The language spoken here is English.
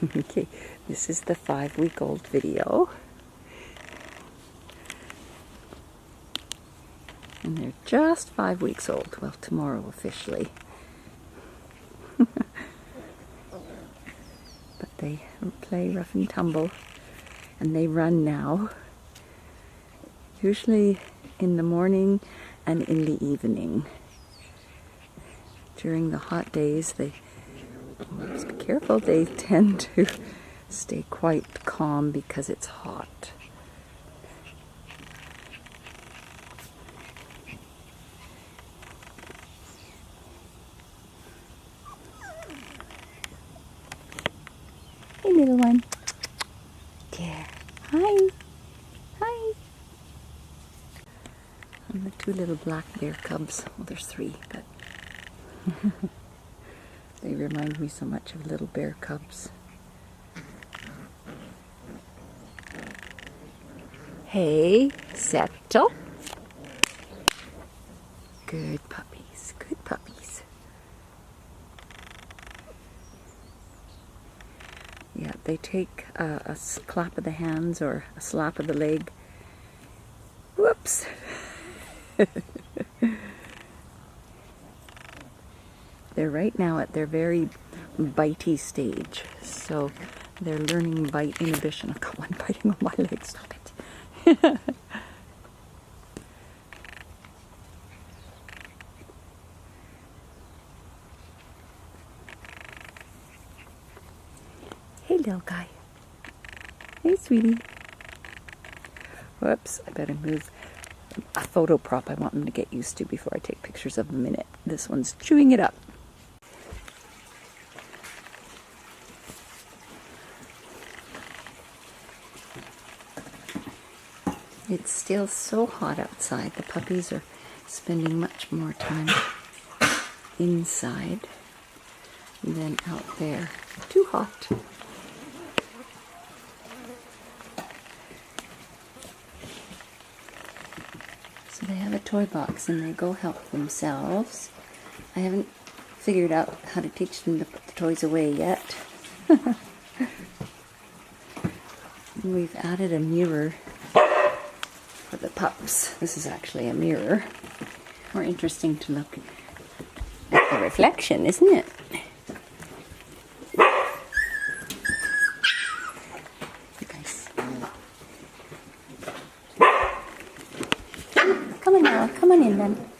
Okay, this is the 5-week-old video. And they're just 5 weeks old. Well, tomorrow officially. But they play rough and tumble. And they run now. Usually in the morning and in the evening. During the hot days, be careful, they tend to stay quite calm because it's hot. Hey, little one. There. Hi. Hi. And the 2 little black bear cubs. Well, there's 3, but they remind me so much of little bear cubs. Hey, settle. Good puppies, good puppies. Yeah, they take a clap of the hands or a slap of the leg. Whoops. They're right now at their very bitey stage, so they're learning bite inhibition. I've got one biting on my leg, stop it. Hey, little guy. Hey, sweetie. Whoops, I better move a photo prop I want them to get used to before I take pictures of them in it. This one's chewing it up. It's still so hot outside. The puppies are spending much more time inside than out there. Too hot. So they have a toy box and they go help themselves. I haven't figured out how to teach them to put the toys away yet. We've added a mirror for the pups. This is actually a mirror. More interesting to look at the reflection, isn't it? You guys. Come on now, come on in then.